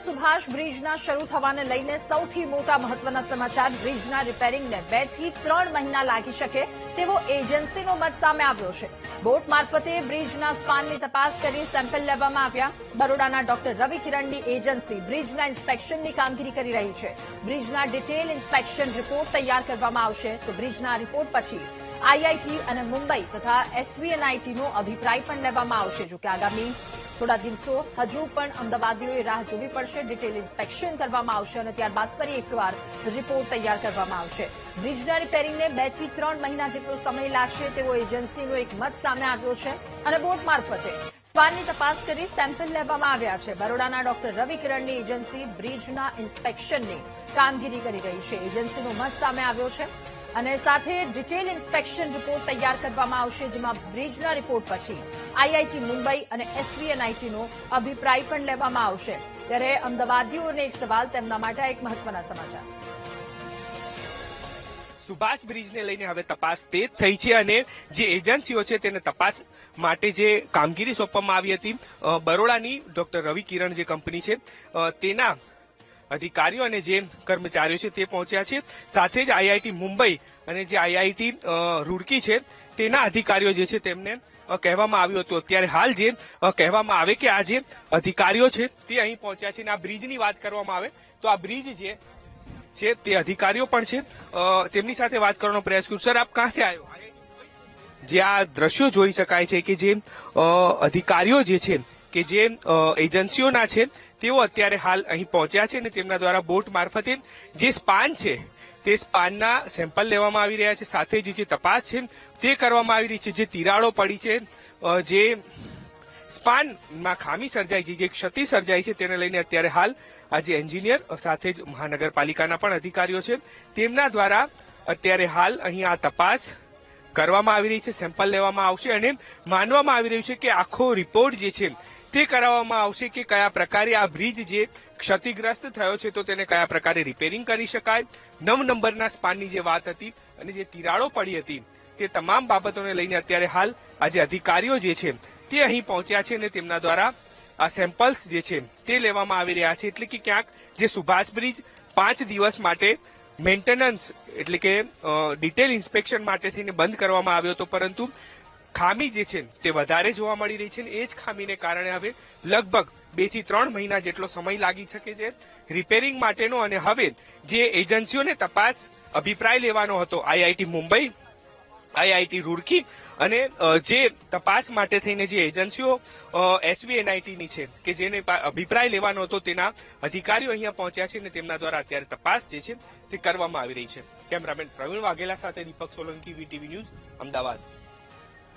સુભાષ બ્રિજના શરૂ થવાને લઈને સૌથી મોટા મહત્વના સમાચાર બ્રિજના રિપેરિંગને 2 થી 3 મહિના લાગી શકે તેવો એજન્સીનો મત સામે આવ્યો છે. બોટ મારફતે બ્રિજના સ્પાનની તપાસ કરી સેમ્પલ લેવામાં આવ્યા. બરોડાના ડોક્ટર રવિ કિરણની એજન્સી બ્રિજના ઇન્સ્પેક્શનની કામગીરી કરી રહી છે. બ્રિજના ડિટેલ ઇન્સ્પેક્શન રિપોર્ટ તૈયાર કરવામાં આવશે તો બ્રિજના રિપોર્ટ પછી આઈઆઈટી અને મુંબઈ તથા એસવીએનઆઈટીનો અભિપ્રાય પણ લેવામાં આવશે. જોકે આગામી થોડા દિવસો હજુ પણ અમદાવાદીઓએ રાહ જોવી પડશે. ડિટેલ ઇન્સ્પેક્શન કરવામાં આવશે અને ત્યારબાદ ફરી એકવાર રિપોર્ટ તૈયાર કરવામાં આવશે. બ્રિજના રિપેરિંગને 2 થી 3 મહિના જેટલો સમય લાગશે તેવો એજન્સીનો એક મત સામે આવ્યો છે અને બોટ મારફતે સ્પાનની તપાસ કરી સેમ્પલ લેવામાં આવ્યા છે. બરોડાના ડોક્ટર રવિ કિરણની એજન્સી બ્રિજના ઇન્સ્પેક્શનની કામગીરી કરી રહી છે. એજન્સીનો મત સામે આવ્યો છે અને સાથે ડિટેલ ઇન્સ્પેક્શન રિપોર્ટ તૈયાર કરવામાં આવશે, જેમાં બ્રિજના રિપોર્ટ પછી આઈઆઈટી મુંબઈ અને એસવીએનઆઈટીનો અભિપ્રાય પણ લેવામાં આવશે. ત્યારે અમદાવાદીઓને એક સવાલ, તેમના માટે એક મહત્વના સમાચાર. સુભાષ બ્રિજને લઈને હવે તપાસ તેજ થઈ છે અને જે એજન્સીઓ છે તેને તપાસ માટે જે કામગીરી સોંપવામાં આવી હતી, બરોડાની ડોક્ટર રવિ કિરણ જે કંપની છે તેના અધિકારીઓ અને જે કર્મચારીઓ છે તે પહોંચ્યા છે. સાથે જ આઈઆઈટી મુંબઈ અને જે આઈઆઈટી રૂડકી છે તેના અધિકારીઓ જે છે તેમને કહેવામાં આવ્યું હતું. અત્યારે હાલ જે કહેવામાં આવે કે આ જે અધિકારીઓ છે તે અહીં પહોંચ્યા છે અને આ બ્રિજની વાત કરવામાં આવે તો આ બ્રિજ જે છે તે અધિકારીઓ પણ છે, તેમની સાથે વાત કરવાનો પ્રયાસ કરું. સર, આપ કહા સે આયો? જે આ દ્રશ્યો જોઈ શકાય છે કે જે અધિકારીઓ જે છે કે જે એજન્સીઓના છે તેઓ અત્યારે હાલ અહીં પહોંચ્યા છે અને તેમના દ્વારા બોટ મારફતે જે સ્પાન છે તે સ્પાનના સેમ્પલ લેવામાં આવી રહ્યા છે. સાથે જે તપાસ છે તે કરવામાં આવી રહી છે. જે તિરાડો પડી છે, જે સ્પાનમાં ખામી સર્જાઈ છે, જે ક્ષતિ સર્જાઈ છે તેને લઈને અત્યારે હાલ આજે એન્જિનિયર સાથે જ મહાનગરપાલિકાના પણ અધિકારીઓ છે તેમના દ્વારા અત્યારે હાલ અહીં આ તપાસ કરવામાં આવી રહી છે. સેમ્પલ લેવામાં આવશે અને માનવામાં આવી રહ્યું છે કે આખો રિપોર્ટ જે છે તે કરાવવામાં આવશે કે કયા પ્રકારે આ બ્રિજ જે ક્ષતિગ્રસ્ત થયો છે તો તેને કયા પ્રકારે રિપેરિંગ કરી શકાય. 9 નંબરના સ્પાનની જે વાત હતી અને જે તિરાડો પડી હતી તે તમામ બાબતોને લઈને અત્યારે હાલ આજે અધિકારીઓ જે છે તે અહીં પહોંચ્યા છે અને તેમના દ્વારા આ સેમ્પલ્સ જે છે તે લેવામાં આવી રહ્યા છે. એટલે કે ક્યાંક જે સુભાષ બ્રિજ 5 દિવસ માટે મેન્ટેનન્સ એટલે કે ડિટેલ ઇન્સ્પેક્શન માટે થઈને બંધ કરવામાં આવ્યો હતો, પરંતુ ખામી જે છે તે વધારે જોવા મળી રહી છે અને એ જ ખામીને કારણે હવે લગભગ 2 થી 3 મહિના જેટલો સમય લાગી શકે છે રિપેરિંગ માટેનો. અને હવે જે એજન્સીઓને તપાસ અભિપ્રાય લેવાનો હતો, આઈઆઈટી મુંબઈ, આઈઆઈટી રૂડકી અને જે તપાસ માટે થઈને જે એજન્સીઓ એસવીએનઆઈટીની છે કે જેને અભિપ્રાય લેવાનો હતો તેના અધિકારીઓ અહીંયા પહોંચ્યા છે અને તેમના દ્વારા અત્યારે તપાસ જે છે તે કરવામાં આવી રહી છે. કેમેરામેન પ્રવીણ વાઘેલા સાથે દીપક સોલંકી, વીટીવી ન્યૂઝ, અમદાવાદ.